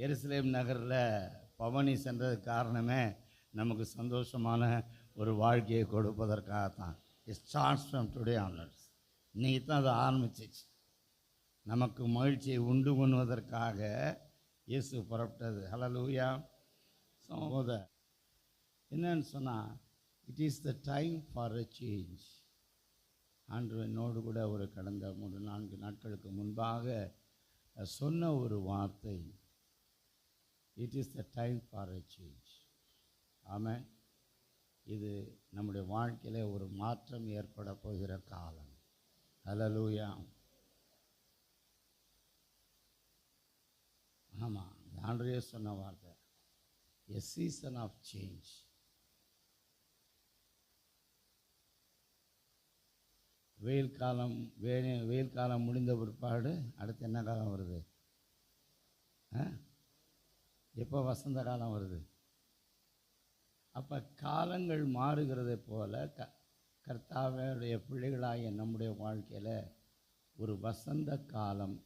எருசலேம் நகரில் பவனி சென்றது காரணமே நமக்கு சந்தோஷமான ஒரு வாழ்க்கையை கொடுப்பதற்காகத்தான். It starts from today onwards. இன்றைக்கி தான் அது ஆரம்பிச்சிச்சு. நமக்கு மகிழ்ச்சியை உண்டு பண்ணுவதற்காக இயேசு புறப்பட்டது. ஹல்லேலூயா. போத என்னன்னு சொன்னால், it is the time for a change. ஆண்டவர் என்னோடு கூட ஒரு கடந்த 3-4 நாட்களுக்கு முன்பாக சொன்ன ஒரு வார்த்தை, it is the time for a change. Amen. இது நம்முடைய வாழ்க்கையில் ஒரு மாற்றம் ஏற்பட போகிற காலம். ஹல்லேலூயா. ஆமாம், ஆண்டவரே சொன்ன வார்த்தை, எ சீசன் ஆஃப் சேஞ்ச். வெயில் காலம் முடிந்த பிற்பாடு அடுத்து என்ன காலம் வருது? எப்போ வசந்த காலம் வருது? அப்போ காலங்கள் மாறுகிறதை போல கர்த்தாவுடைய பிள்ளைகளாகிய நம்முடைய வாழ்க்கையில் ஒரு வசந்த காலம்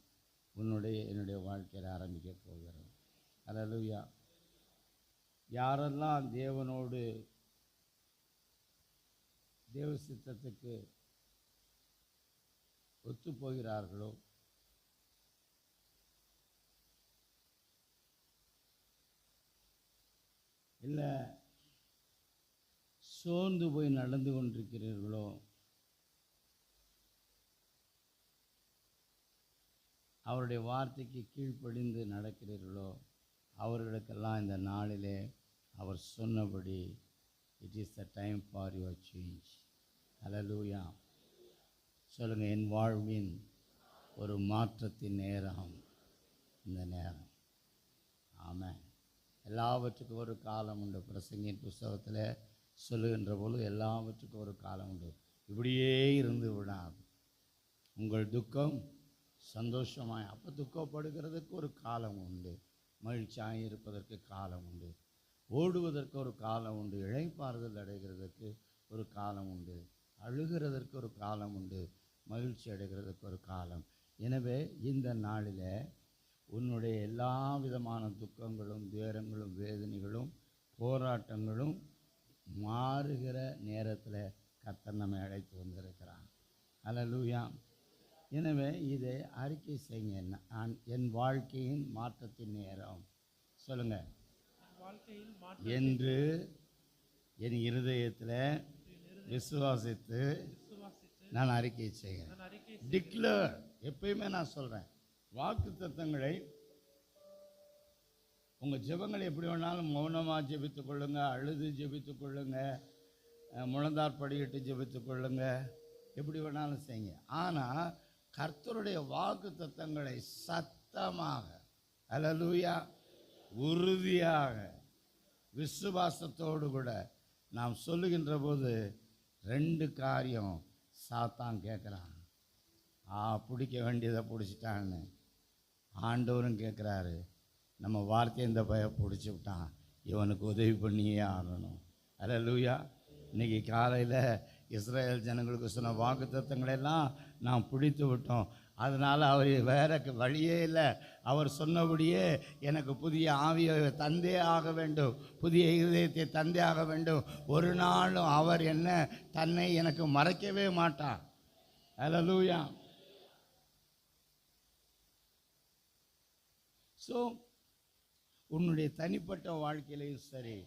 என்னுடைய வாழ்க்கையில் ஆரம்பிக்க போகிறது. ஹல்லேலூயா. யாரெல்லாம் தேவனோடு தேவ சித்தத்துக்கு ஒத்து போகிறார்களோ, இல்லை சோர்ந்து போய் நடந்து கொண்டிருக்கிறீர்களோ, அவருடைய வார்த்தைக்கு கீழ்ப்படிந்து நடக்கிறீர்களோ, அவர்களுக்கெல்லாம் இந்த நாளிலே அவர் சொன்னபடி it is the time for your change. Hallelujah. சொல்லுங்கள், என் வாழ்வின் ஒரு மாற்றத்தின் நேரம் இந்த நேரம். ஆமென். எல்லாவற்றுக்கும் ஒரு காலம் உண்டு. பிரசங்கியின் புஸ்தகத்தில் சொல்லுகின்ற பொழுது எல்லாவற்றுக்கும் ஒரு காலம் உண்டு. இப்படியே இருந்து விடாது. உங்கள் துக்கம் சந்தோஷமாய், அப்போ துக்கப்படுகிறதுக்கு ஒரு காலம் உண்டு, மகிழ்ச்சியாக இருப்பதற்கு காலம் உண்டு, ஓடுவதற்கு ஒரு காலம் உண்டு, இளைப்பாறுதல் அடைகிறதுக்கு ஒரு காலம் உண்டு, அழுகிறதற்கு ஒரு காலம் உண்டு, மகிழ்ச்சி அடைகிறதுக்கு ஒரு காலம். எனவே இந்த நாளில் உன்னுடைய எல்லா விதமான துக்கங்களும், துயரங்களும், வேதனைகளும், போராட்டங்களும் மாறுகிற நேரத்தில் கர்த்தர் நம்மை அழைத்து வந்திருக்கிறான். ஹல்லேலூயா. எனவே இதை அறிக்கை செய்யுங்க. என் வாழ்க்கையின் மாற்றத்தின் நேரம். சொல்லுங்கள், என்று என் இருதயத்தில் விசுவாசித்து நான் அறிக்கை செய்கிறேன். டிக்ளேர். எப்பயுமே நான் சொல்கிறேன், வாக்கு தத்தங்களை உங்கள் ஜெபங்களை எப்படி வேணாலும் மௌனமாக ஜெபித்து கொள்ளுங்க, அழுது ஜெபித்து கொள்ளுங்க, முழந்தார் படியிட்டு ஜெபித்து கொள்ளுங்க, எப்படி வேணாலும் செய்யுங்க. ஆனால் கர்த்தருடைய வாக்கு தத்தங்களை சத்தமாக, ஹல்லேலூயா, உறுதியாக, விசுவாசத்தோடு கூட நாம் சொல்லுகின்ற போது 2 காரியம் சாத்தான் கேட்குறான். பிடிக்க வேண்டியதை பிடிச்சிட்டான்னு ஆண்டவரும் கேட்குறாரு. நம்ம வார்த்தையை இந்த பிடிச்சி விட்டான், இவனுக்கு உதவி பண்ணியே ஆகணும். ஹல்லேலூயா. இன்றைக்கி காலையில் இஸ்ரேல் ஜனங்களுக்கு சொன்ன வாக்கு தத்தங்களெல்லாம் நாம் பிடித்து விட்டோம். அதனால் அவர் வேற வழியே இல்லை. அவர் சொன்னபடியே எனக்கு புதிய ஆவியை தந்தே ஆக வேண்டும், புதிய இதயத்தை தந்தே ஆக வேண்டும். ஒரு நாளும் அவர் தன்னை எனக்கு மறைக்கவே மாட்டார். ஹல்லேலூயா. ஸோ உன்னுடைய தனிப்பட்ட வாழ்க்கையிலையும் சரி,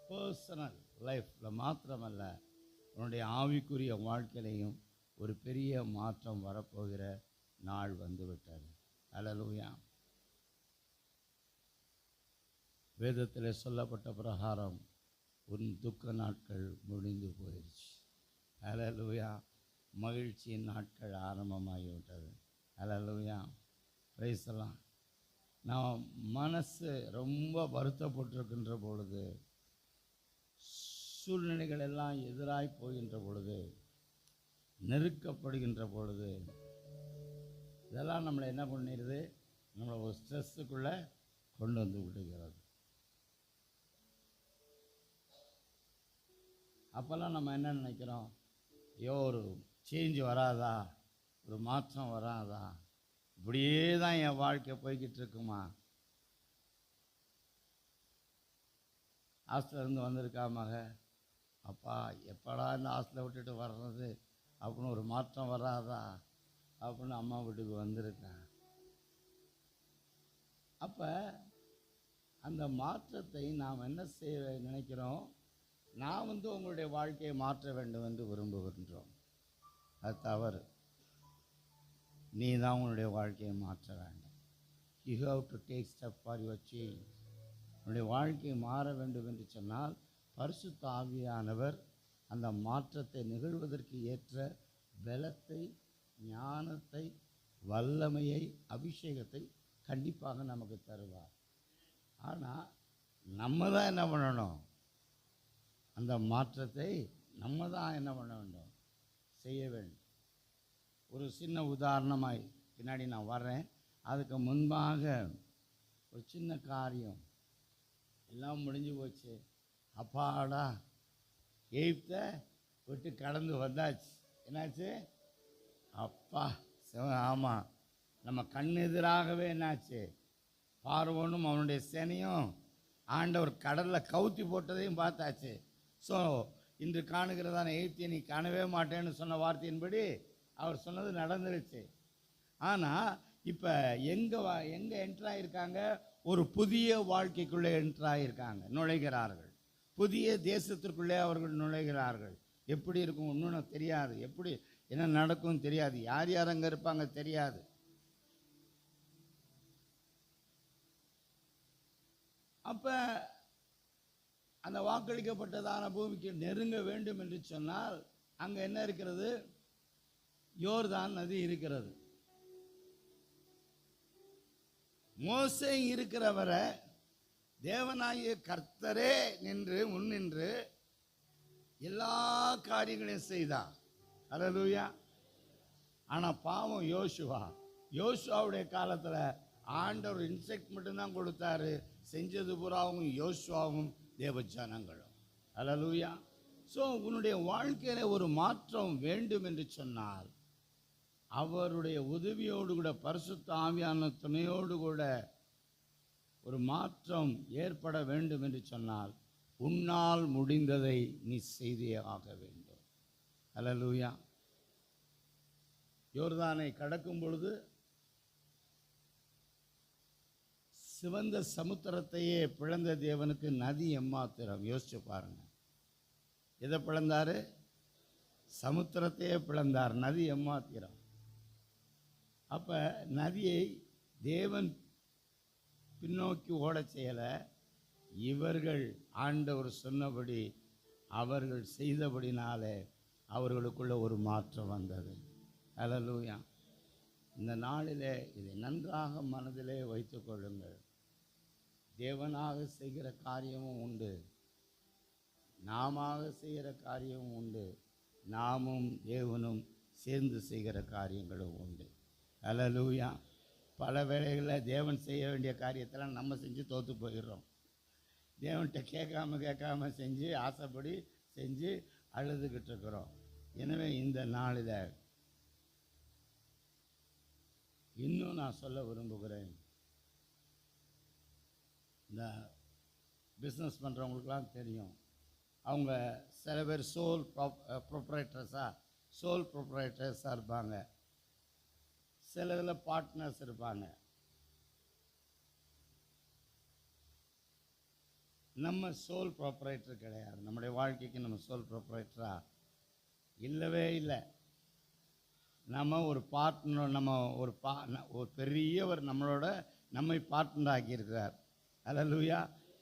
பர்சனல் லைஃப்பில் மாத்திரமல்ல, உன்னுடைய ஆவிக்குரிய வாழ்க்கையிலையும் ஒரு பெரிய மாற்றம் வரப்போகிற நாள் வந்துவிட்டது. ஹல்லேலூயா. வேதத்தில் சொல்லப்பட்ட பிரகாரம் உன் துக்க நாட்கள் முடிந்து போயிடுச்சு. ஹல்லேலூயா. மகிழ்ச்சியின் நாட்கள் ஆரம்பமாகிவிட்டது. ஹல்லேலூயா. பிரைஸ் எல்லாம். நான் மனசு ரொம்ப வருத்தப்பட்டிருக்கின்ற பொழுது, சூழ்நிலைகள் எல்லாம் எதிராய் போகின்ற பொழுது, நெருக்கப்படுகின்ற பொழுது, இதெல்லாம் நம்மளை என்ன பண்ணிடுது? நம்மளை ஒரு ஸ்ட்ரெஸ்ஸுக்குள்ளே கொண்டு வந்து விடுகிறது. அப்போல்லாம் நம்ம என்ன நினைக்கிறோம்? ஐயோ, ஒரு சேஞ்ச் வராதா, ஒரு மாற்றம் வராதா, இப்படியே தான் என் வாழ்க்கை போய்கிட்டு இருக்குமா? ஹாஸ்டலேருந்து வந்திருக்கா மக, அப்பா எப்படா இந்த ஹாஸ்டலை விட்டுட்டு வர்றது அப்படின்னு ஒரு மாற்றம் வராதா அப்படின்னு அம்மா வீட்டுக்கு வந்திருக்கேன். அப்போ அந்த மாற்றத்தை நாம் என்ன செய்ய நினைக்கிறோம்? நான் உங்களுடைய வாழ்க்கையை மாற்ற வேண்டும் என்று விரும்புகின்றோம். அது தவறு. நீ தான் உன்னுடைய வாழ்க்கையை மாற்ற வேண்டும். You have to take step for your change. உன்னுடைய வாழ்க்கையை மாற வேண்டும் என்று சொன்னால் பரிசுத்த ஆவியானவர் அந்த மாற்றத்தை நிகழ்வதற்கு ஏற்ற பலத்தை, ஞானத்தை, வல்லமையை, அபிஷேகத்தை கண்டிப்பாக நமக்கு தருவார். ஆனால் நம்ம தான் என்ன பண்ணணும்? அந்த மாற்றத்தை நம்ம தான் என்ன பண்ண வேண்டும்? செய்ய வேண்டும். ஒரு சின்ன உதாரணமாய் பின்னாடி நான் வர்றேன். அதுக்கு முன்பாக ஒரு சின்ன காரியம். எல்லாம் முடிஞ்சு போச்சு. அப்பாடா, எய்த்தை விட்டு கடந்து வந்தாச்சு. என்னாச்சு? அப்பா ஆமாம், நம்ம கண் எதிராகவே என்னாச்சு? பார்வோனும் அவனுடைய சேனையும் ஆண்டவர் கடலில் கவுத்தி போட்டதையும் பார்த்தாச்சு. ஸோ இன்று காணுகிறதான எய்த்தியை நீ காணவே மாட்டேன்னு சொன்ன வார்த்தையின்படி அவர் சொன்னது நடந்துருச்சு. ஆனால் இப்போ எங்கே என்ட்ராயிருக்காங்க? ஒரு புதிய வாழ்க்கைக்குள்ளே என்ட்ராயிருக்காங்க, நுழைகிறார்கள். புதிய தேசத்திற்குள்ளே அவர்கள் நுழைகிறார்கள். எப்படி இருக்கும் இன்னும் தெரியாது, எப்படி என்ன நடக்கும் தெரியாது, யார் யார் அங்கே இருப்பாங்க தெரியாது. அப்போ அந்த வாக்களிக்கப்பட்டதான பூமிக்கு நெருங்க வேண்டும் என்று சொன்னால் அங்கே என்ன இருக்கிறது? யோர்தான் நதி இருக்கிறது. மோசே இருக்கிறவரை தேவனாகிய கர்த்தரே முன்னின்று எல்லா காரியங்களையும் செய்தார். அல்லேலூயா. ஆனால் பாவம் யோசுவாவுடைய காலத்தில் ஆண்டவர் இன்ஸ்ட்ரக்ட் மட்டும்தான் கொடுத்தாரு. செஞ்சது பூராவும் யோசுவாவும் தேவஜனங்களும். அல்லேலூயா. ஸோ உன்னுடைய வாழ்க்கையில் ஒரு மாற்றம் வேண்டும் என்று சொன்னால் அவருடைய உதவியோடு கூட, பரிசுத்த ஆவியான துணையோடு கூட ஒரு மாற்றம் ஏற்பட வேண்டும் என்று சொன்னால் உன்னால் முடிந்ததை நீ செய்தே ஆக வேண்டும். அல்லேலூயா. யோர்தானை கடக்கும் பொழுது சிவந்த சமுத்திரத்தையே பிளந்த தேவனுக்கு நதி எம்மாத்திரம்? யோசிச்சு பாருங்க. எதை பிளந்தாரு? சமுத்திரத்தையே பிளந்தார். நதி எம்மாத்திரம்? அப்போ நதியை தேவன் பின்னோக்கி ஓடச் செய்யலை. இவர்கள் ஆண்டவர் சொன்னபடி அவர்கள் செய்தபடினாலே அவர்களுக்குள்ள ஒரு மாற்றம் வந்தது. அல்லேலூயா. இந்த நாளிலே இதை நன்றாக மனதிலே வைத்து கொள்ளுங்கள். தேவனாக செய்கிற காரியமும் உண்டு, நாம செய்கிற காரியமும் உண்டு, நாமும் தேவனும் சேர்ந்து செய்கிற காரியங்களும் உண்டு. அல்லேலூயா. பல வேளைகளில் தேவன் செய்ய வேண்டிய காரியத்தெல்லாம் நம்ம செஞ்சு தோற்று போயிடுறோம். தேவன்கிட்ட கேட்காம செஞ்சு ஆசைப்படி செஞ்சு அழுதுகிட்டு இருக்கிறோம். எனவே இந்த நாளில் இன்னும் நான் சொல்ல விரும்புகிறேன். இந்த பிஸ்னஸ் பண்ணுறவங்களுக்கெல்லாம் தெரியும். அவங்க சில பேர் சோல் ப்ரொப்ரைட்டர்ஸாக இருப்பாங்க. சில இதில் பார்ட்னர்ஸ் இருப்பாங்க. நம்ம சோல் ப்ரொப்ரைட்டர் கிடையாது. நம்முடைய வாழ்க்கைக்கு நம்ம சோல் ப்ரொப்ரைட்டரா இல்லவே இல்லை. நம்ம ஒரு பார்ட்னர், நம்ம ஒரு பெரியவர் நம்மை பார்ட்னர் ஆக்கியிருக்கிறார். அல்லேலூயா.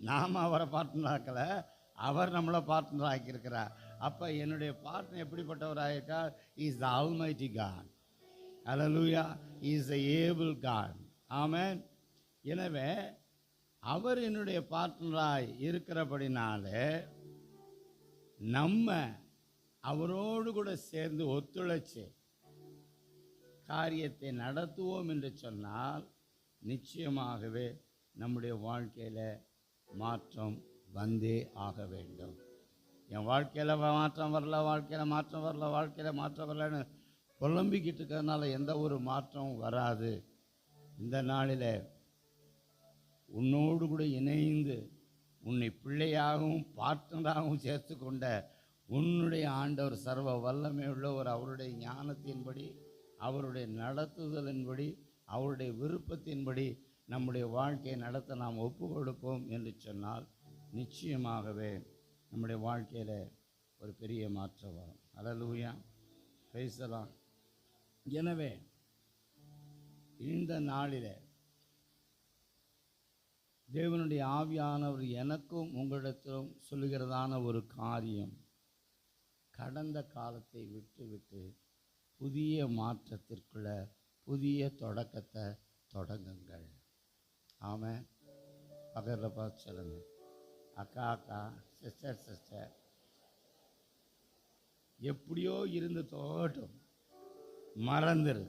நாம் அவரை பார்ட்னர் ஆக்கலை, அவர் நம்மளை பார்ட்னர் ஆக்கியிருக்கிறார். அப்போ என்னுடைய பார்ட்னர் எப்படிப்பட்டவராக இருக்கார்? Is the almighty God. Hallelujah. Is the able God. Amen. எனவே அவர் என்னுடைய பார்ட்னராய் இருக்கிறபடினாலே நம்ம அவரோடு கூட சேர்ந்து ஒத்துழைச்சு காரியத்தை நடத்துவோம் என்று சொன்னால் நிச்சயமாகவே நம்முடைய வாழ்க்கையில் மாற்றம் வந்தே ஆக வேண்டும். என் வாழ்க்கையில் மாற்றம் வரல, வாழ்க்கையில் மாற்றம் வரலன்னு புலம்பிக்கிட்டு இருக்கிறதுனால எந்த ஒரு மாற்றமும் வராது. இந்த நாளில் உன்னோடு கூட இணைந்து உன்னை பிள்ளையாகவும் பார்ட்னராகவும் சேர்த்து கொண்ட உன்னுடைய ஆண்டவர் சர்வ வல்லமை உள்ளவர். அவருடைய ஞானத்தின்படி, அவருடைய நடத்துதலின்படி, அவருடைய விருப்பத்தின்படி நம்முடைய வாழ்க்கையை நடத்த நாம் ஒப்பு கொடுப்போம் என்று சொன்னால் நிச்சயமாகவே நம்முடைய வாழ்க்கையில் ஒரு பெரிய மாற்றம் வரும். அல்லேலூயா, பிரைஸ் தி லார்ட். எனவே இந்த நாளில் தேவனுடைய ஆவியானவர் எனக்கும் உங்களிடத்திலும் சொல்லுகிறதான ஒரு காரியம், கடந்த காலத்தை விட்டு புதிய மாற்றத்திற்குள்ள புதிய தொடக்கத்தை தொடங்குங்கள். ஆமாம், பக்கத்தில் பார்த்து சொல்லுங்கள், அக்கா, சிஸ்டர், எப்படியோ இருந்து தோட்டும் மறந்துரு.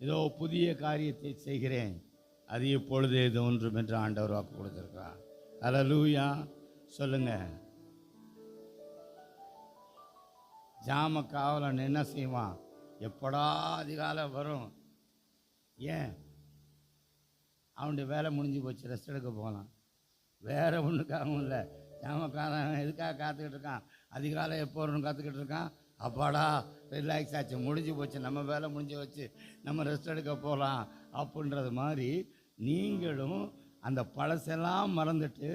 ஏதோ புதிய காரியத்தை செய்கிறேன், அது இப்பொழுதே தோன்றும் என்று ஆண்டவர் வாக்கு கொடுத்திருக்கிறார். அல்லேலூயா, சொல்லுங்க. ஜாம காவலன் என்ன செய்வான்? எப்படா அதிகாலை வரும். ஏன்? அவனுடைய வேலை முடிஞ்சு போச்சு, ரெஸ்ட் எடுக்க போகலாம். வேற ஒன்றுக்காகவும் இல்லை. ஜாமக்காரன் எதுக்காக காத்துக்கிட்டு இருக்கான்? அதிகாலை எப்போ வரும்னு காத்துக்கிட்டு இருக்கான். அப்பாடா ரிலாக்ஸ் ஆச்சு, முடிஞ்சு போச்சு, நம்ம வேலை முடிஞ்சு வச்சு நம்ம ரெஸ்ட் எடுக்க போகலாம் அப்படின்றது மாதிரி நீங்களும் அந்த பழசெல்லாம் மறந்துட்டு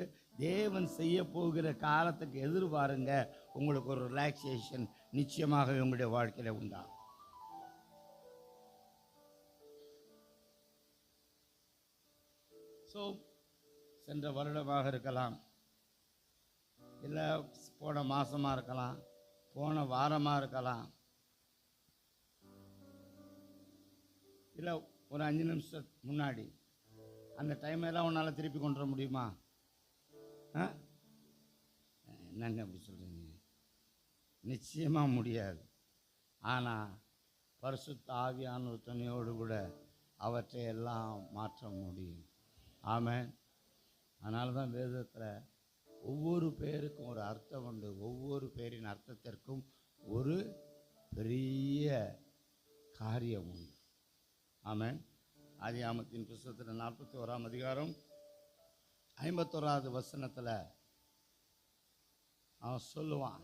தேவன் செய்ய போகிற காலத்துக்கு எதிர்பாருங்க. உங்களுக்கு ஒரு ரிலாக்ஸேஷன் நிச்சயமாக உங்களுடைய வாழ்க்கையில் உண்டாகும். ஸோ சென்ற வருடமாக இருக்கலாம், இல்லை போன மாதமாக இருக்கலாம், போன வாரமாக இருக்கலாம், இல்லை ஒரு 5 நிமிஷம் முன்னாடி அந்த டைமெல்லாம் உன்னால் திருப்பி கொண்டு வர முடியுமா? என்னங்க அப்படி சொல்கிறீங்க? நிச்சயமாக முடியாது. ஆனால் பரிசுத்த ஆவியான துணையோடு கூட அவற்றை எல்லாம் மாற்ற முடியும். ஆமென். அதனால தான் வேதத்தில் ஒவ்வொரு பேருக்கும் ஒரு அர்த்தம் உண்டு. ஒவ்வொரு பேரின் அர்த்தத்திற்கும் ஒரு பெரிய காரியம் உண்டு. ஆமென். ஆதியாகமத்தின் புத்தகத்தில் 41ஆம் அதிகாரம் 51வது வசனத்தில் அவன் சொல்லுவான்,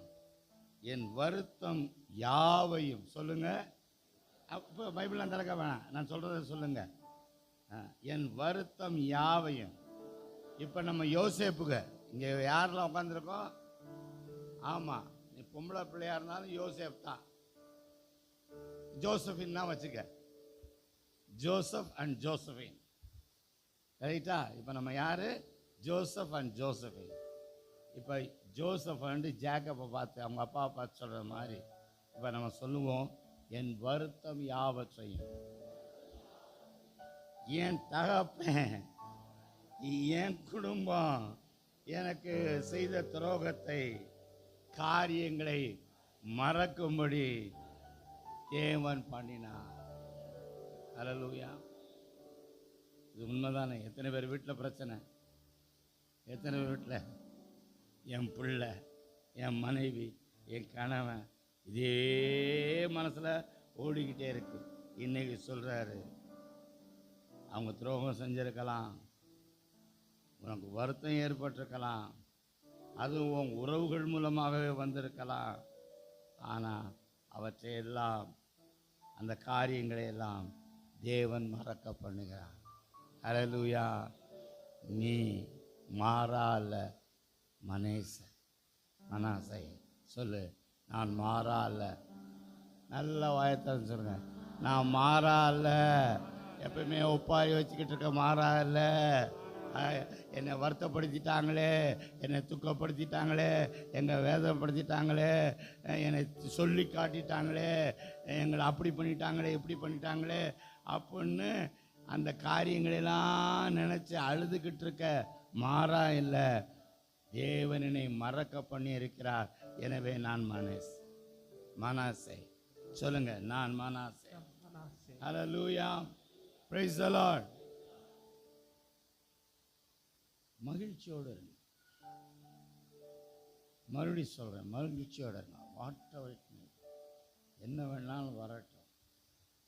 என் வருத்தம் யாவையும். சொல்லுங்க, அப்போ பைபிள் திறக்க வேணாம், நான் சொல்கிறத சொல்லுங்க. என் வருத்தம் யாவையும். இப்போ நம்ம யோசேப்புக்கு இங்கே யாரெல்லாம் உட்காந்துருக்கோம்? ஆமாம், நீ பொம்பளை பிள்ளையாக இருந்தாலும் யோசேப் தான். ஜோசபின் தான் வச்சுக்க, ஜோசப் அண்ட் ஜோசபின், ரைட்டா? இப்போ நம்ம யார்? Joseph and Josephine. இப்போ ஜோசப் வந்து ஜேக்கப்பை பார்த்து அவங்க அப்பாவை பார்த்து சொல்கிற மாதிரி இப்போ நம்ம சொல்லுவோம், என் வருத்தம் யாவற்றையும், என் தகப்பன், என் குடும்பம் எனக்கு செய்த துரோகத்தை, காரியங்களை மறக்கும்படி தேவன் பண்ணினார். அல்லேலூயா. இது உண்மைதானே? எத்தனை பேர் வீட்டில் பிரச்சனை? எத்தனை பேர் வீட்டில் என் பிள்ளை, என் மனைவி, என் கணவன் இதே மனசில் ஓடிக்கிட்டே இருக்கு. இன்னைக்கு சொல்கிறாரு, அவங்க துரோகம் செஞ்சிருக்கலாம், உனக்கு வருத்தம் ஏற்பட்டிருக்கலாம், அதுவும் உறவுகள் மூலமாகவே வந்திருக்கலாம். ஆனால் அவற்றையெல்லாம், அந்த காரியங்களை எல்லாம் தேவன் மறக்க பண்ணுகிறார். அல்லேலூயா. நீ மாறால மனாசை சொல்லு, நான் மாறால. நல்ல வாயத்தான் சொல்லுங்க, நான் மாறால. எப்பவுமே ஒப்பாரி வச்சுக்கிட்டு இருக்க மாறால. என்னை வருத்தப்படுத்திட்டாங்களே, என்னை துக்கப்படுத்திட்டாங்களே, என்னை வேதனைப்படுத்திட்டாங்களே, என்னை சொல்லி காட்டிட்டாங்களே, எங்களை அப்படி பண்ணிட்டாங்களே, இப்படி பண்ணிட்டாங்களே அப்படின்னு அந்த காரியங்களெல்லாம் நினச்சி அழுதுகிட்டு இருக்க மாறா இல்லை. தேவனை மறக்க பண்ணி இருக்கிறார். எனவே நான் மனாசே. சொல்லுங்க, நான் மனாசே. ஹல்லேலூயா, பிரைஸ் தி லார்ட். மகிழ்ச்சியோடு இருங்க. மறுபடியும் சொல்கிறேன், மகிழ்ச்சியோடு இருங்க. வாட் என்ன வேணாலும் வரட்டும்,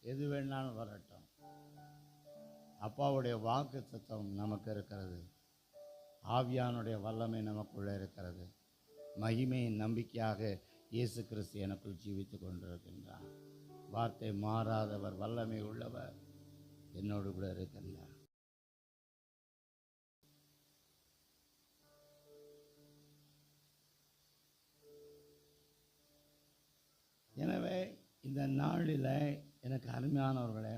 எது வேணாலும் வரட்டும், அப்பாவுடைய வாக்கு தத்துவம் நமக்கு இருக்கிறது. ஆவியானுடைய வல்லமை நமக்குள்ளே இருக்கிறது. மகிமையின் நம்பிக்கையாக இயேசு கிறிஸ்து எனக்குள் ஜீவித்து கொண்டிருக்கின்றார். வார்த்தை மாறாதவர், வல்லமை உள்ளவர் என்னோடு கூட இருக்கின்றார். எனவே இந்த நாளில் எனக்கு அருமையானவர்களே,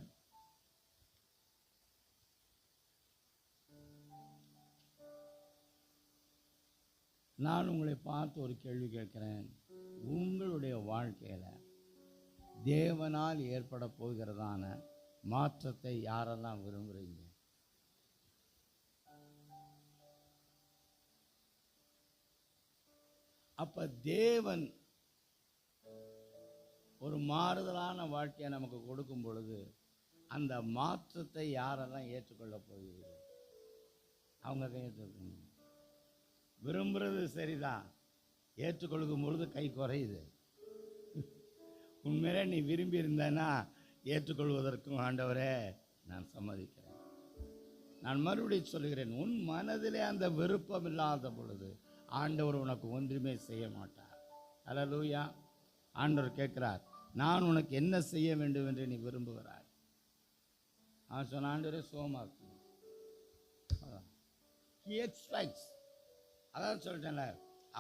நான் உங்களை பார்த்து ஒரு கேள்வி கேட்கிறேன். உங்களுடைய வாழ்க்கையில் தேவனால் ஏற்பட போகிறதான மாற்றத்தை யாரெல்லாம் விரும்புகிறீங்க? அப்ப தேவன் ஒரு மாறுதலான வாழ்க்கையை நமக்கு கொடுக்கும் பொழுது அந்த மாற்றத்தை யாரெல்லாம் ஏற்றுக்கொள்ள போகிறீர்கள்? அவங்க கையெழுத்து. விரும்புறது சரிதான், ஏற்றுக்கொள்ளும் பொழுது கை குறையுது. உண்மையிலே நீ விரும்பி இருந்தேன்னா ஏற்றுக்கொள்வதற்கும் ஆண்டவரே நான் சம்மதிக்கிறேன். நான் மறுபடியும் சொல்கிறேன், உன் மனதிலே அந்த விருப்பம் இல்லாத பொழுது ஆண்டவர் உனக்கு ஒன்றுமே செய்ய மாட்டார். அல்லேலூயா. ஆண்டவர் கேட்கிறார், நான் உனக்கு என்ன செய்ய வேண்டும் என்று நீ விரும்புகிறாய்? அவன் சொன்ன, ஆண்டவரே சோமாக்கு. He expects. அதான் சொல்லிட்டேன்ல,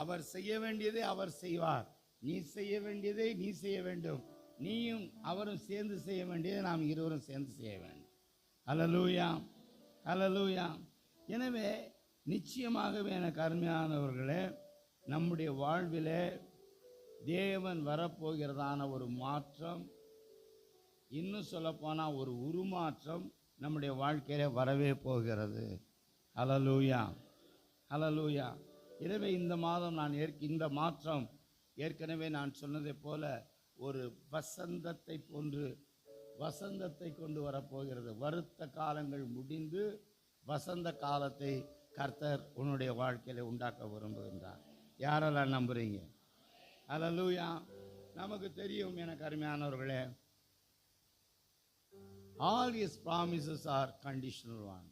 அவர் செய்ய வேண்டியதை அவர் செய்வார். நீ செய்ய வேண்டியதை நீ செய்ய வேண்டும். நீயும் அவரும் சேர்ந்து செய்ய வேண்டியதை நாம் இருவரும் சேர்ந்து செய்ய வேண்டும். அல்லேலூயா, அல்லேலூயா. எனவே நிச்சயமாகவே எனக்கு அருமையானவர்களே, நம்முடைய வாழ்விலே தேவன் வரப்போகிறதான ஒரு மாற்றம், இன்னும் சொல்லப்போனால் ஒரு உருமாற்றம் நம்முடைய வாழ்க்கையில வரவே போகிறது. அல்லேலூயா, அல்லேலூயா. எனவே இந்த மாதம் இந்த மாற்றம் ஏற்கனவே நான் சொன்னதை போல ஒரு வசந்தத்தை போன்று வசந்தத்தை கொண்டு வரப்போகிறது. வருத்த காலங்கள் முடிந்து வசந்த காலத்தை கர்த்தர் உன்னுடைய வாழ்க்கையில உண்டாக்க விரும்புகின்றார். யாரெல்லாம் நம்புறீங்க? அல்லேலூயா. நமக்கு தெரியும் எனக்கு அருமையானவர்களே, all his promises are conditional one.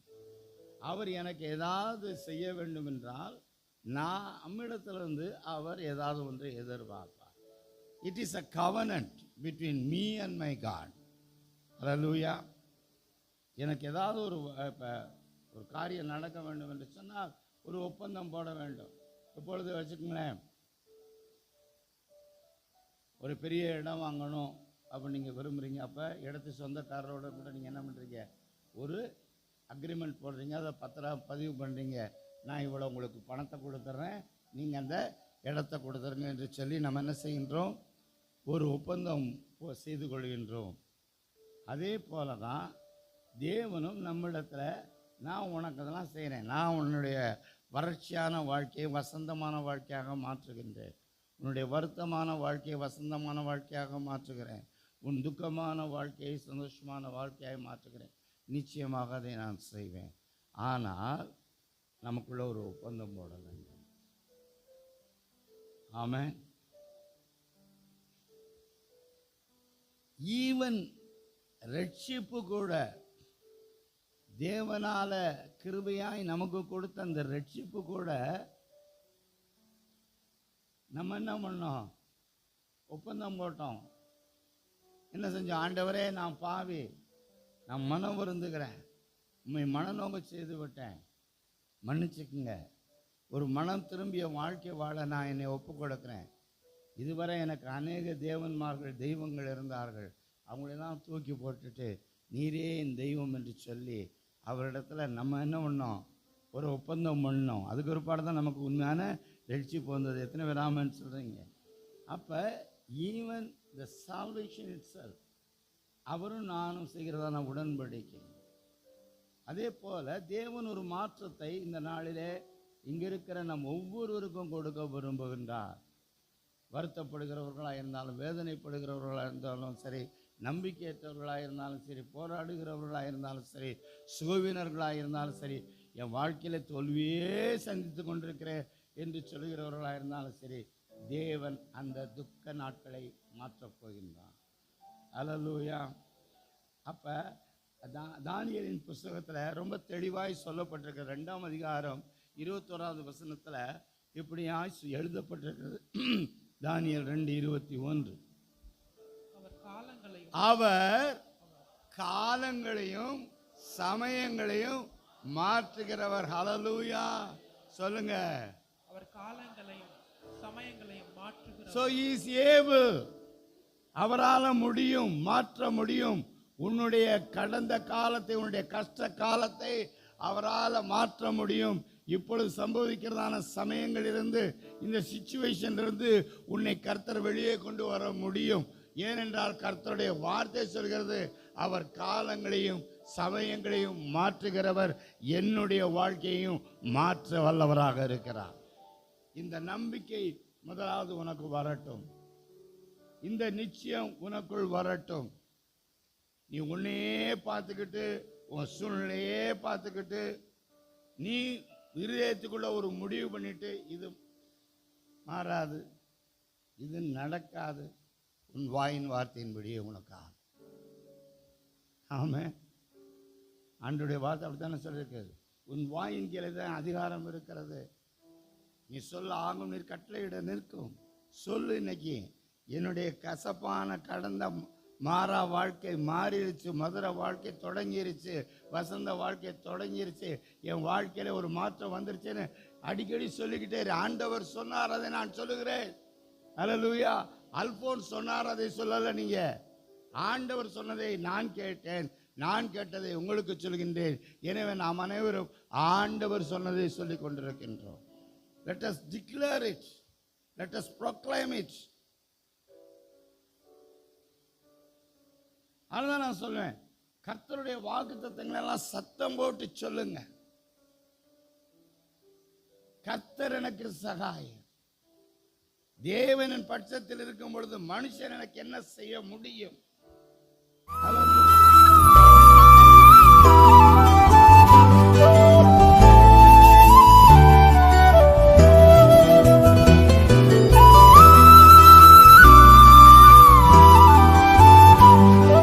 அவர் எனக்கு ஏதாவது செய்ய வேண்டும் என்றால் நான் நம்மிடத்திலிருந்து அவர் ஏதாவது ஒன்றை எதிர்பார்ப்பார். It is a covenant between me and my God. Hallelujah. எனக்கு ஏதாவது ஒரு காரியம் நடக்க வேண்டும் என்று சொன்னால் ஒரு ஒப்பந்தம் போட வேண்டும். இப்பொழுது வச்சுக்கோங்களேன், ஒரு பெரிய இடம் வாங்கணும் அப்போ நீங்கள் விரும்புகிறீங்க. அப்போ இடத்து சொந்தக்காரரோட கூட நீங்கள் என்ன பண்ணுறீங்க? ஒரு அக்ரிமெண்ட் போடுறீங்க, அதை பத்திரம் பதிவு பண்ணுறீங்க. நான் இவ்வளோ உங்களுக்கு பணத்தை கொடுத்துட்றேன், நீங்கள் அந்த இடத்த கொடுத்துருங்க என்று சொல்லி நம்ம என்ன செய்கின்றோம்? ஒரு ஒப்பந்தம் செய்து கொள்கின்றோம். அதே போல தான் தேவனும் நம்மிடத்தில், நான் உனக்கு அதெல்லாம் செய்கிறேன், நான் உன்னுடைய வறட்சியான வாழ்க்கையை வசந்தமான வாழ்க்கையாக மாற்றுகின்றேன், உன்னுடைய வருத்தமான வாழ்க்கையை வசந்தமான வாழ்க்கையாக மாற்றுகிறேன், உன் துக்கமான வாழ்க்கையை சந்தோஷமான வாழ்க்கையாக மாற்றுகிறேன். நிச்சயமாக அதை நான் செய்வேன். ஆனால் நமக்குள்ள ஒரு ஒப்பந்தம் போட வேண்டும். ஆமென். ஈவன் ரட்சிப்பு கூட, தேவனால கிருபையாய் நமக்கு கொடுத்த அந்த ரட்சிப்பு கூட நம்ம என்ன பண்ணோம்? ஒப்பந்தம் போட்டோம். என்ன செஞ்சோம்? ஆண்டவரே நான் பாவி, நான் மனம் வருந்துகிறேன், உண்மை மனநோங்க செய்து விட்டேன், மன்னிச்சுக்குங்க. ஒரு மனம் திரும்பிய வாழ்க்கை வாழ நான் என்னை ஒப்பு கொடுக்குறேன். இதுவரை எனக்கு அநேக தெய்வங்கள் இருந்தார்கள், அவங்களெல்லாம் தூக்கி போட்டுட்டு நீரே என் தெய்வம் என்று சொல்லி அவரிடத்துல நம்ம என்ன பண்ணோம்? ஒரு ஒப்பந்தம் பண்ணோம். அதுக்கு ஒரு பாடம் தான் நமக்கு உண்மையான ரட்சிப்பு வந்தது. எத்தனை பேர் ஆமென்னு சொல்கிறீங்க? அப்போ even the salvation it self, அவரும் நானும் செய்கிறதான உடன்படிக்கை. அதே போல் தேவன் ஒரு மாற்றத்தை இந்த நாளிலே இங்கே இருக்கிற நம் ஒவ்வொருவருக்கும் கொடுக்க விரும்புகின்றார். வருத்தப்படுகிறவர்களாக இருந்தாலும், வேதனைப்படுகிறவர்களாக இருந்தாலும் சரி, நம்பிக்கையற்றவர்களாக இருந்தாலும் சரி, போராடுகிறவர்களாக இருந்தாலும் சரி, சுகவீனர்களாக இருந்தாலும் சரி, என் வாழ்க்கையில் தோல்வியே சந்தித்து கொண்டிருக்கிறேன் என்று சொல்கிறவர்களாக இருந்தாலும் சரி, தேவன் அந்த துக்க நாட்களை மாற்றப் போகின்றார். அல்லேலூயா. அப்போ தானியேலின் புஸ்தகத்தில் ரொம்ப தெளிவாய் சொல்லப்பட்டிருக்கிற 2ஆம் அதிகாரம் 21வது வசனத்தில் இப்படியாய் எழுதப்பட்டிருக்கிறது. தானியேல் 2:21. அவர் காலங்களையும் சமயங்களையும் மாற்றுகிறவர். ஹல்லேலூயா சொல்லுங்க. அவர் காலங்களையும் சமயங்களையும் மாற்றுகிறவர். So he is able. அவரால முடியும், மாற்ற முடியும். உன்னுடைய கடந்த காலத்தை, உன்னுடைய கஷ்ட காலத்தை அவரால் மாற்ற முடியும். இப்பொழுது சம்பவிக்கிறதான சமயங்களிலிருந்து, இந்த சிச்சுவேஷனிலிருந்து உன்னை கர்த்தர் வெளியே கொண்டு வர முடியும். ஏனென்றால் கர்த்தருடைய வார்த்தை சொல்கிறது, அவர் காலங்களையும் சமயங்களையும் மாற்றுகிறவர், என்னுடைய வாழ்க்கையையும் மாற்ற வல்லவராக இருக்கிறார். இந்த நம்பிக்கை முதலாவது உனக்கு வரட்டும். இந்த நிச்சயம் உனக்குள் வரட்டும். நீ உன்னையே பார்த்துக்கிட்டு, உன் சூழ்நிலையே பார்த்துக்கிட்டு, நீ இருதயத்துக்குள்ள ஒரு முடிவு பண்ணிட்டு, இது மாறாது, இது நடக்காது, உன் வாயின் வார்த்தையின்படியே உனக்கு ஆகும். ஆமாம், ஆண்டவருடைய வார்த்தை அப்படித்தானே சொல்லியிருக்கிறது. உன் வாயின் கீழே தான் அதிகாரம் இருக்கிறது. நீ சொல்ல ஆகும், நீர் கட்டளையிட நிற்கும். சொல்லு. இன்னைக்கு என்னுடைய கசப்பான கடந்த மாறா வாழ்க்கை மாறிடுச்சு, மதுர வாழ்க்கை தொடங்கிருச்சு, வசந்த வாழ்க்கை தொடங்கிருச்சு, என் வாழ்க்கையில ஒரு மாற்றம் வந்துருச்சுன்னு அடிக்கடி சொல்லிக்கிட்டே. ஆண்டவர் சொன்னார், அதை நான் சொல்லுகிறேன். ஹல்லேலூயா. அல்போன்ஸ் சொன்னார், அதை சொல்லல நீங்க. ஆண்டவர் சொன்னதை நான் கேட்டேன், நான் கேட்டதை உங்களுக்கு சொல்கின்றேன். எனவே நாம் அனைவரும் ஆண்டவர் சொன்னதை சொல்லிக் கொண்டிருக்கின்றோம். Let us declare it. Let us proclaim it. அதுதான் நான் சொல்லுவேன். கர்த்தருடைய வாக்குத்தத்தங்களை எல்லாம் சத்தம் போட்டு சொல்லுங்க. கர்த்தர் எனக்கு சகாயம். தேவனின் பட்சத்தில் இருக்கும் பொழுது மனுஷன் எனக்கு என்ன செய்ய முடியும்?